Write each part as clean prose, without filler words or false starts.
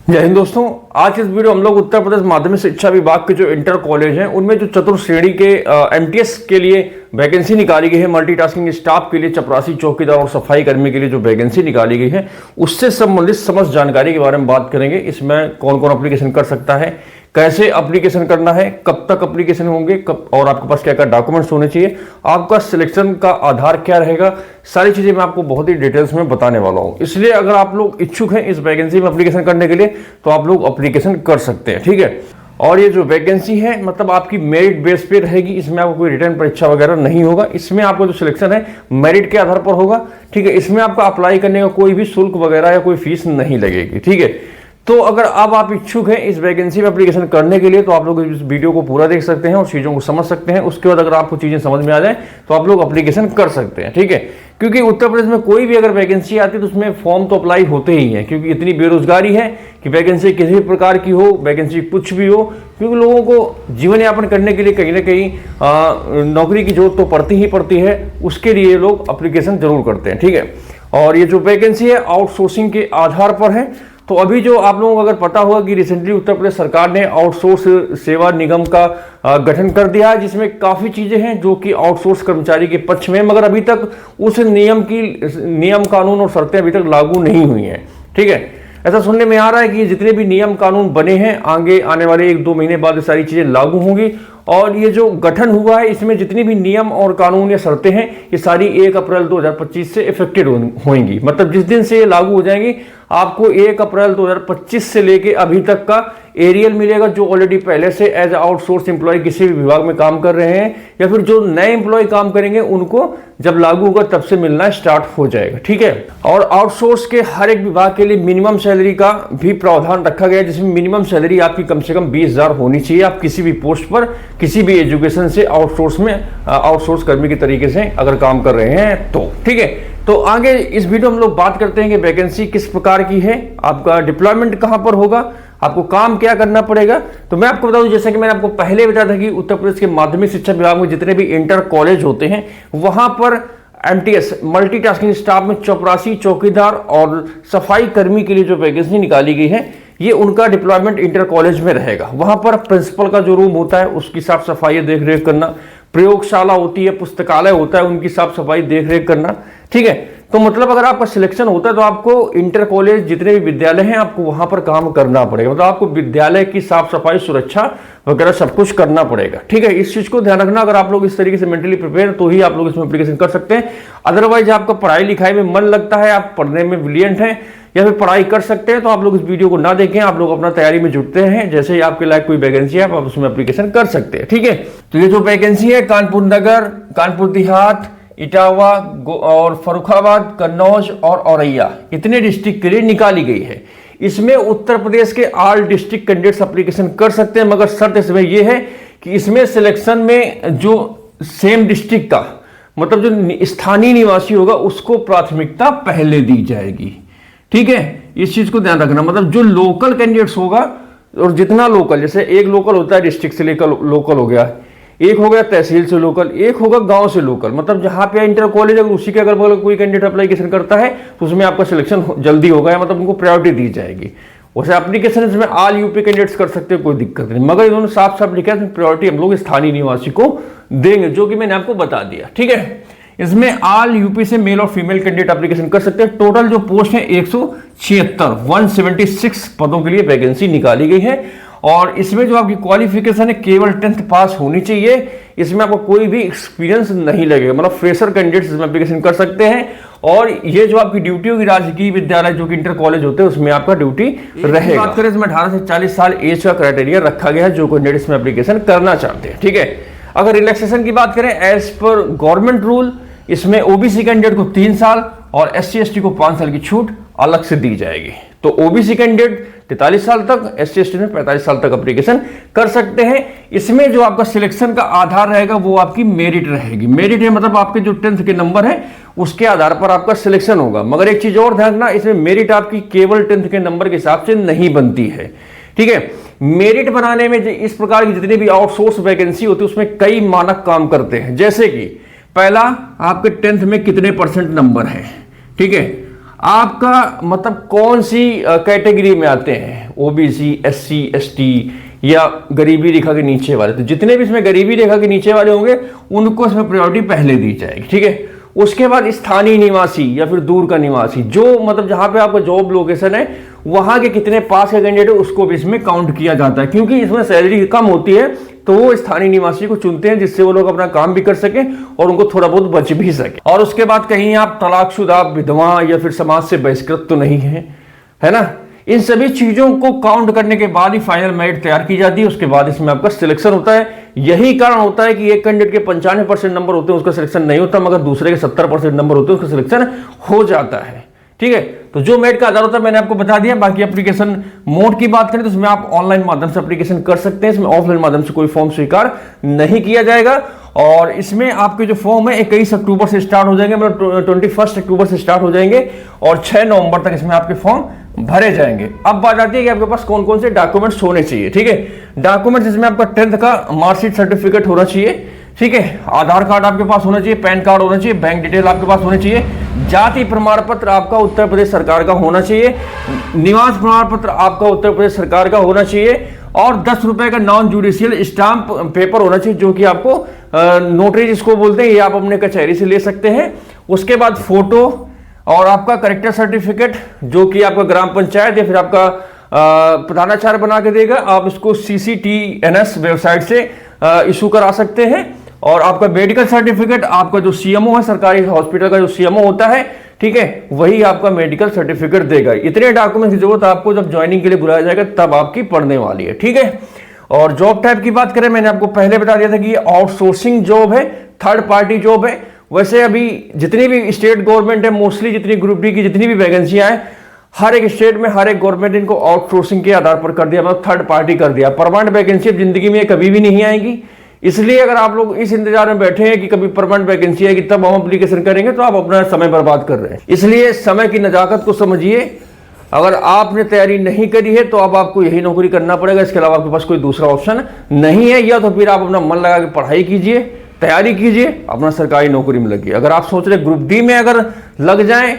जय हिंद दोस्तों। आज इस वीडियो हम लोग उत्तर प्रदेश माध्यमिक शिक्षा विभाग के जो इंटर कॉलेज हैं उनमें जो चतुर्थ श्रेणी के एमटीएस के लिए वैकेंसी निकाली गई है, मल्टीटास्किंग स्टाफ के लिए, चपरासी, चौकीदार और सफाई कर्मी के लिए जो वैकेंसी निकाली गई है उससे संबंधित समस्त जानकारी के बारे में बात करेंगे। इसमें कौन कौन एप्लीकेशन कर सकता है, कैसे एप्लीकेशन करना है, कब तक एप्लीकेशन होंगे, कब और आपके पास क्या क्या डॉक्यूमेंट्स होने चाहिए, आपका सिलेक्शन का आधार क्या रहेगा, सारी चीजें मैं आपको बहुत ही डिटेल्स में बताने वाला हूं। इसलिए अगर आप लोग इच्छुक हैं इस वैकेंसी में एप्लीकेशन करने के लिए तो आप लोग एप्लीकेशन कर सकते हैं, ठीक है। और ये जो वैकेंसी है मतलब आपकी मेरिट बेस पे रहेगी, इसमें आपको कोई रिटर्न परीक्षा वगैरह नहीं होगा। इसमें आपका जो सिलेक्शन है मेरिट के आधार पर होगा, ठीक है। इसमें आपका अप्लाई करने का कोई भी शुल्क वगैरह या कोई फीस नहीं लगेगी, ठीक है। तो अगर अब आप इच्छुक हैं इस वैकेंसी में एप्लीकेशन करने के लिए तो आप लोग इस वीडियो को पूरा देख सकते हैं और चीज़ों को समझ सकते हैं। उसके बाद अगर आपको चीज़ें समझ में आ जाए तो आप लोग एप्लीकेशन कर सकते हैं, ठीक है। क्योंकि उत्तर प्रदेश में कोई भी अगर वैकेंसी आती है तो उसमें फॉर्म तो अप्लाई होते ही हैं, क्योंकि इतनी बेरोजगारी है कि वैकेंसी किसी भी प्रकार की हो, वैकेंसी कुछ भी हो, क्योंकि लोगों को जीवन यापन करने के लिए कहीं ना कहीं नौकरी की जरूरत तो पड़ती ही पड़ती है। उसके लिए लोग एप्लीकेशन जरूर करते हैं, ठीक है। और ये जो वैकेंसी है आउटसोर्सिंग के आधार पर है। तो अभी जो आप लोगों को अगर पता होगा कि रिसेंटली उत्तर प्रदेश सरकार ने आउटसोर्स सेवा निगम का गठन कर दिया है, जिसमें काफ़ी चीज़ें हैं जो कि आउटसोर्स कर्मचारी के पक्ष में, मगर अभी तक उस नियम कानून और शर्तें अभी तक लागू नहीं हुई हैं, ठीक है। ऐसा सुनने में आ रहा है कि जितने भी नियम कानून बने हैं आगे आने वाले 1-2 महीने बाद ये सारी चीज़ें लागू होंगी। और ये जो गठन हुआ है इसमें जितनी भी नियम और कानून या शर्तें हैं ये सारी 1 अप्रैल 2025 से इफेक्टेड होंगी। मतलब जिस दिन से ये लागू हो जाएंगी आपको 1 अप्रैल 2025 से लेके अभी तक का एरियल मिलेगा, जो ऑलरेडी पहले से एज आउटसोर्स एम्प्लॉय किसी भी विभाग में काम कर रहे हैं या फिर जो नए एम्प्लॉय काम करेंगे उनको जब लागू होगा तब से मिलना स्टार्ट हो जाएगा, ठीक है। और आउटसोर्स के हर एक विभाग के लिए मिनिमम सैलरी का भी प्रावधान रखा गया है, जिसमें मिनिमम सैलरी आपकी कम से कम 20,000 होनी चाहिए। आप किसी भी पोस्ट पर किसी भी एजुकेशन से आउटसोर्स कर्मी के तरीके से अगर काम कर रहे हैं तो, ठीक है। तो आगे इस वीडियो में हम लोग बात करते हैं कि वैकेंसी किस प्रकार की है, आपका डिप्लॉयमेंट कहां पर होगा, आपको काम क्या करना पड़ेगा। तो मैं आपको बता दूं, जैसा कि मैंने आपको पहले बताया था कि उत्तर प्रदेश के माध्यमिक शिक्षा विभाग में जितने भी इंटर कॉलेज होते हैं वहां पर एमटीएस मल्टीटास्किंग स्टाफ में चपरासी, चौकीदार और सफाई कर्मी के लिए जो वैकेंसी निकाली गई है ये उनका डिप्लॉयमेंट इंटर कॉलेज में रहेगा। वहां पर प्रिंसिपल का जो रूम होता है उसकी साफ सफाई देख रेख करना, प्रयोगशाला होती है, पुस्तकालय होता है, उनकी साफ सफाई देख रेख करना, ठीक है। तो मतलब अगर आपका सिलेक्शन होता है तो आपको इंटर कॉलेज जितने भी विद्यालय हैं आपको वहां पर काम करना पड़ेगा। मतलब आपको विद्यालय की साफ सफाई, सुरक्षा वगैरह सब कुछ करना पड़ेगा, ठीक है। इस चीज को ध्यान रखना। अगर आप लोग इस तरीके से मेंटली प्रिपेयर तो ही आप लोग इसमें एप्लीकेशन कर सकते हैं। अदरवाइज आपका पढ़ाई लिखाई में मन लगता है, आप पढ़ने में ब्रिलियंट हैं या फिर पढ़ाई कर सकते हैं तो आप लोग इस वीडियो को ना देखें, आप लोग अपना तैयारी में जुटते हैं। जैसे ही आपके लायक कोई वैकेंसी है आप उसमें एप्लीकेशन कर सकते हैं, ठीक है। तो ये जो वैकेंसी है कानपुर नगर, कानपुर देहात, इटावा और फर्रुखाबाद, कन्नौज और औरैया इतने डिस्ट्रिक्ट के लिए निकाली गई है। इसमें उत्तर प्रदेश के ऑल डिस्ट्रिक्ट कैंडिडेट्स एप्लीकेशन कर सकते हैं, मगर शर्त इसमें यह है कि इसमें सिलेक्शन में जो सेम डिस्ट्रिक्ट का मतलब जो स्थानीय निवासी होगा उसको प्राथमिकता पहले दी जाएगी, ठीक है। इस चीज को ध्यान रखना। मतलब जो लोकल कैंडिडेट्स होगा और जितना लोकल, जैसे एक लोकल होता है डिस्ट्रिक्ट से लेकर लोकल हो गया, एक हो गया तहसील से लोकल, एक होगा गांव से लोकल। मतलब जहां पे इंटर कॉलेज अगर उसी के अगर बगल कोई कैंडिडेट अप्लीकेशन करता है तो उसमें आपका सिलेक्शन जल्दी होगा, मतलब उनको प्रायोरिटी दी जाएगी। वैसे एप्लीकेशन इसमें ऑल यूपी कैंडिडेट्स कर सकते हैं, कोई दिक्कत नहीं, मगर इन्होंने साफ साफ लिखा है प्रायोरिटी हम लोग स्थानीय निवासी को देंगे, जो कि मैंने आपको बता दिया, ठीक है। इसमें ऑल यूपी से मेल और फीमेल कैंडिडेट एप्लीकेशन कर सकते हैं। टोटल जो पोस्ट है 176 पदों के लिए वैकेंसी निकाली गई है। और इसमें जो आपकी क्वालिफिकेशन है केवल 10th पास होनी चाहिए। इसमें आपको कोई भी एक्सपीरियंस नहीं लगेगा, मतलब फ्रेशर कैंडिडेट्स इसमें एप्लीकेशन कर सकते हैं। और ये जो आपकी ड्यूटी होगी राजकीय विद्यालय जो कि इंटर कॉलेज होते हैं उसमें आपका ड्यूटी रहेगा। बात करें इसमें 18 से 40 साल एज का क्राइटेरिया रखा गया है जो कैंडिडेट इसमें एप्लीकेशन करना चाहते हैं, ठीक है। अगर रिलैक्सेशन की बात करें एज पर गवर्नमेंट रूल, इसमें ओबीसी कैंडिडेट को 3 साल और SC ST को 5 साल की छूट अलग से दी जाएगी। तो ओबीसी कैंडिडेट 43 साल तक, SC ST में 45 साल तक एप्लीकेशन कर सकते हैं। इसमें जो आपका सिलेक्शन का आधार रहेगा वो आपकी मेरिट रहेगी। मेरिट है मतलब आपके जो 10th के नंबर है उसके आधार पर आपका सिलेक्शन होगा। मगर एक चीज और ध्यान रखना, इसमें मेरिट आपकी केवल 10th के नंबर के हिसाब से नहीं बनती है, ठीक है। मेरिट बनाने में इस प्रकार की जितनी भी आउटसोर्स वैकेंसी होती है उसमें कई मानक काम करते हैं। जैसे कि पहला, आपके 10th में कितने % नंबर है, ठीक है। आपका मतलब कौन सी कैटेगरी में आते हैं, ओबीसी, एससी, एसटी या गरीबी रेखा के नीचे वाले, तो जितने भी इसमें गरीबी रेखा के नीचे वाले होंगे उनको इसमें प्रायोरिटी पहले दी जाएगी, ठीक है। उसके बाद स्थानीय निवासी या फिर दूर का निवासी, जो मतलब जहां पे आपका जॉब लोकेशन है वहां के कितने पास के कैंडिडेट है उसको भी इसमें काउंट किया जाता है, क्योंकि इसमें सैलरी कम होती है तो वो स्थानीय निवासी को चुनते हैं जिससे वो लोग अपना काम भी कर सके और उनको थोड़ा बहुत बच भी सके। और उसके बाद कहीं आप तलाकशुदा, विधवा या फिर समाज से बहिष्कृत तो नहीं है ना। इन सभी चीजों को काउंट करने के बाद ही फाइनल मेरिट तैयार की जाती है, उसके बाद इसमें आपका सिलेक्शन होता है। यही कारण होता है कि एक कैंडिडेट के 95% नंबर होते हैं उसका सिलेक्शन नहीं होता, मगर दूसरे के 70% नंबर होते हैं उसका सिलेक्शन हो जाता है, ठीक है। तो जो मेरिट का आधार होता है मैंने आपको बता दिया। बाकी एप्लीकेशन मोड की बात करें तो इसमें आप ऑनलाइन माध्यम से एप्लीकेशन कर सकते हैं, इसमें ऑफलाइन माध्यम से कोई फॉर्म स्वीकार नहीं किया जाएगा। और इसमें आपके जो फॉर्म है 21 अक्टूबर से स्टार्ट हो जाएंगे, मतलब 21 अक्टूबर से स्टार्ट हो जाएंगे और 6 नवंबर तक इसमें आपके फॉर्म भरे जाएंगे। अब बात आती है कि आपके पास कौन कौन से डॉक्यूमेंट्स होने चाहिए, ठीक है। डॉक्यूमेंट्स इसमें आपका 10th का मार्कशीट सर्टिफिकेट होना चाहिए, ठीक है। आधार कार्ड आपके पास होना चाहिए, पैन कार्ड होना चाहिए, बैंक डिटेल आपके पास होना चाहिए, जाति प्रमाण पत्र आपका उत्तर प्रदेश सरकार का होना चाहिए, निवास प्रमाण पत्र आपका उत्तर प्रदेश सरकार का होना चाहिए और 10 रुपए का नॉन जुडिशियल स्टाम्प पेपर होना चाहिए, जो कि आपको नोटरी जिसको बोलते हैं, ये आप अपने कचहरी से ले सकते हैं। उसके बाद फोटो और आपका करेक्टर सर्टिफिकेट जो कि आपका ग्राम पंचायत या फिर आपका प्रधानाचार्य बना के देगा, आप इसको CCTNS वेबसाइट से इशू करा सकते हैं। और आपका मेडिकल सर्टिफिकेट, आपका जो CMO है, सरकारी हॉस्पिटल का जो CMO होता है, ठीक है, वही आपका मेडिकल सर्टिफिकेट देगा। इतने डॉक्यूमेंट की जरूरत आपको जब ज्वाइनिंग के लिए बुलाया जाएगा तब आपकी पड़ने वाली है, ठीक है। और जॉब टाइप की बात करें, मैंने आपको पहले बता दिया था कि ये आउटसोर्सिंग जॉब है, थर्ड पार्टी जॉब है। वैसे अभी जितनी भी स्टेट गवर्नमेंट है, मोस्टली जितनी ग्रुप डी की जितनी भी वैकेंसियां हैं, हर एक स्टेट में हर एक गवर्नमेंट इनको आउटसोर्सिंग के आधार पर कर दिया, मतलब थर्ड पार्टी कर दिया। परमानेंट वैकेंसी अब जिंदगी में कभी भी नहीं आएगी, इसलिए अगर आप लोग इस इंतजार में बैठे हैं कि कभी परमानेंट वैकेंसी आएगी तब हम एप्लीकेशन करेंगे, तो आप अपना समय बर्बाद कर रहे हैं। इसलिए समय की नजाकत को समझिए। अगर आपने तैयारी नहीं करी है तो अब आपको यही नौकरी करना पड़ेगा, इसके अलावा आपके पास कोई दूसरा ऑप्शन नहीं है। या तो फिर आप अपना मन लगा के पढ़ाई कीजिए, तैयारी कीजिए, अपना सरकारी नौकरी में लगिए। अगर आप सोच रहे ग्रुप डी में अगर लग जाए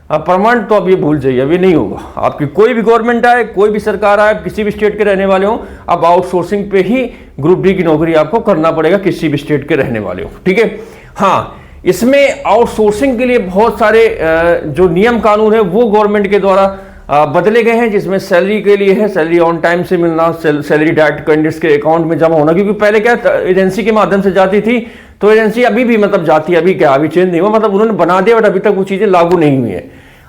परमानेंट, तो अब ये भूल जाइए, अभी नहीं होगा। आपकी कोई भी गवर्नमेंट आए, कोई भी सरकार आए, किसी भी स्टेट के रहने वाले हो, अब आउटसोर्सिंग पे ही ग्रुप डी की नौकरी आपको करना पड़ेगा, किसी भी स्टेट के रहने वाले हो, ठीक है। हाँ, इसमें आउटसोर्सिंग के लिए बहुत सारे जो नियम कानून है वो गवर्नमेंट के द्वारा बदले गए हैं, जिसमें सैलरी के लिए है, सैलरी ऑन टाइम से मिलना, सैलरी डायरेक्ट कैंडिडेट्स के अकाउंट में जमा होना। क्योंकि पहले क्या एजेंसी के माध्यम से जाती थी, तो एजेंसी अभी भी मतलब जाती है, अभी क्या अभी चेंज नहीं हुआ, मतलब उन्होंने बना दिया बट अभी तक वो चीजें लागू नहीं हुई है।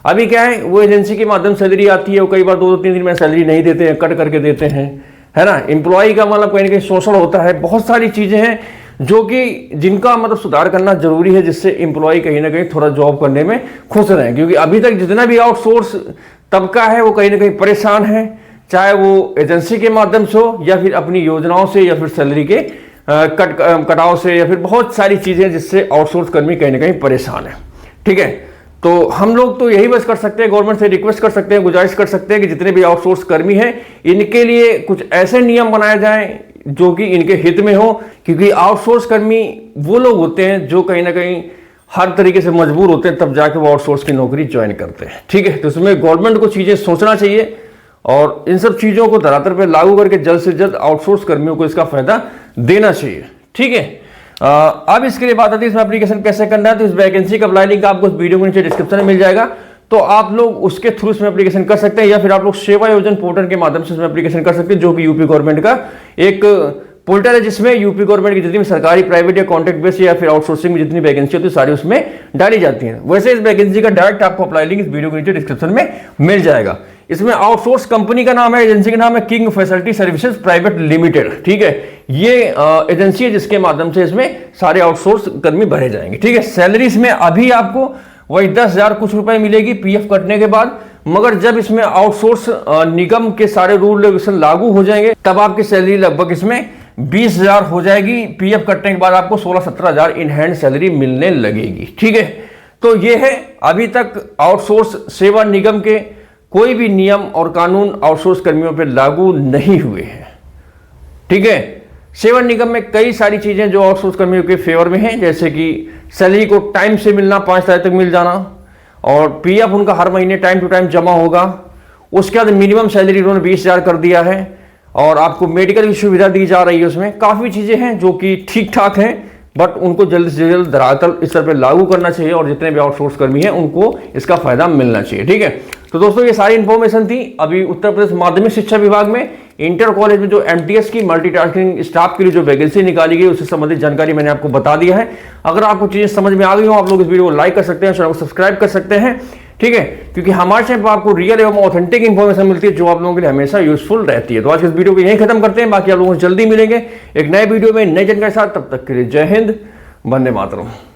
अभी क्या है, वो एजेंसी के माध्यम से सैलरी आती है, वो कई बार 2-3 दिन में सैलरी नहीं देते हैं, कट करके देते हैं, है ना। एम्प्लॉय का मतलब कहीं ना कहीं शोषण होता है। बहुत सारी चीजें हैं जो कि जिनका मतलब सुधार करना जरूरी है, जिससे एम्प्लॉय कहीं ना कहीं थोड़ा जॉब करने में खुश रहें। क्योंकि अभी तक जितना भी आउटसोर्स तबका है वो कहीं ना कहीं परेशान है, चाहे वो एजेंसी के माध्यम से हो या फिर अपनी योजनाओं से या फिर सैलरी के कटाव से, या फिर बहुत सारी चीजें जिससे आउटसोर्स कर्मी कहीं ना कहीं परेशान है, ठीक है। तो हम लोग तो यही बस कर सकते हैं, गवर्नमेंट से रिक्वेस्ट कर सकते हैं, गुजारिश कर सकते हैं कि जितने भी आउटसोर्स कर्मी हैं इनके लिए कुछ ऐसे नियम बनाए जाएं जो कि इनके हित में हो। क्योंकि आउटसोर्स कर्मी वो लोग होते हैं जो कहीं ना कहीं हर तरीके से मजबूर होते हैं, तब जाके वो आउटसोर्स की नौकरी ज्वाइन करते हैं, ठीक है। तो इसमें गवर्नमेंट को चीजें सोचना चाहिए और इन सब चीजों को धरातल पर लागू करके जल्द से जल्द आउटसोर्स कर्मियों को इसका फायदा देना चाहिए, ठीक है। अब इसके लिए बात आती है इसमें एप्लीकेशन कैसे करना है। तो इस वैकेंसी का अप्लाई लिंक आपको इस वीडियो के नीचे डिस्क्रिप्शन में मिल जाएगा, तो आप लोग उसके थ्रू इसमें एप्लीकेशन कर सकते हैं, या फिर आप लोग सेवा योजन पोर्टल के माध्यम से इसमें एप्लीकेशन कर सकते हैं, जो कि यूपी गवर्नमेंट का एक पोर्टल है, जिसमें यूपी गवर्नमेंट की जितनी भी सरकारी, प्राइवेट या कॉन्ट्रैक्ट बेस या फिर आउटसोर्सिंग में जितनी वैकेंसी होती है सारी उसमें डाली जाती है। वैसे इस वैकेंसी का डायरेक्ट आपको अप्लाई लिंक इस वीडियो के नीचे डिस्क्रिप्शन में मिल जाएगा। इसमें आउटसोर्स कंपनी का नाम है, एजेंसी का नाम है king facility services private limited, ठीक है। ये एजेंसी है जिसके माध्यम से इसमें सारे आउटसोर्स कर्मी भरे जाएंगे, ठीक है। सैलरी इसमें अभी आपको वही 10,000 कुछ रुपए मिलेगी पीएफ कटने के बाद, मगर जब इसमें आउटसोर्स निगम के सारे रूल रेगुलेशन लागू हो जाएंगे तब आपकी सैलरी लगभग इसमें 20,000 हो जाएगी। पीएफ कटने के बाद आपको 16-17,000 इन हैंड सैलरी मिलने लगेगी, ठीक है। तो ये है, अभी तक आउटसोर्स सेवा निगम के कोई भी नियम और कानून आउटसोर्स कर्मियों पर लागू नहीं हुए हैं, ठीक है। सेवा निगम में कई सारी चीजें जो आउटसोर्स कर्मियों के फेवर में हैं, जैसे कि सैलरी को टाइम से मिलना, 5 तारीख तक मिल जाना, और पीएफ उनका हर महीने टाइम टू टाइम जमा होगा। उसके बाद मिनिमम सैलरी उन्होंने 20,000 कर दिया है और आपको मेडिकल की सुविधा दी जा रही है। उसमें काफ़ी चीज़ें हैं जो कि ठीक ठाक हैं, बट उनको जल्द से जल्द धरातल स्तर पर लागू करना चाहिए और जितने भी आउटसोर्स कर्मी हैं उनको इसका फायदा मिलना चाहिए। ठीक है, तो दोस्तों ये सारी इंफॉर्मेशन थी अभी उत्तर प्रदेश माध्यमिक शिक्षा विभाग में इंटर कॉलेज में जो एमटीएस की मल्टीटास्किंग स्टाफ के लिए जो वैकेंसी निकाली गई उससे संबंधित जानकारी मैंने आपको बता दिया है। अगर आपको चीजें समझ में आ गई हो, आप लोग इस वीडियो को लाइक कर सकते हैं, चैनल को सब्सक्राइब कर सकते हैं। ठीक है, क्योंकि हमारे चैनल पर आपको रियल एवं ऑथेंटिक इंफॉर्मेशन मिलती है जो आप लोगों के लिए हमेशा यूजफुल रहती है। तो आज इस वीडियो को यहीं खत्म करते हैं, बाकी आप लोगों से जल्दी मिलेंगे एक नए वीडियो में नई जानकारी के साथ। तब तक के लिए जय हिंद, वंदे मातरम।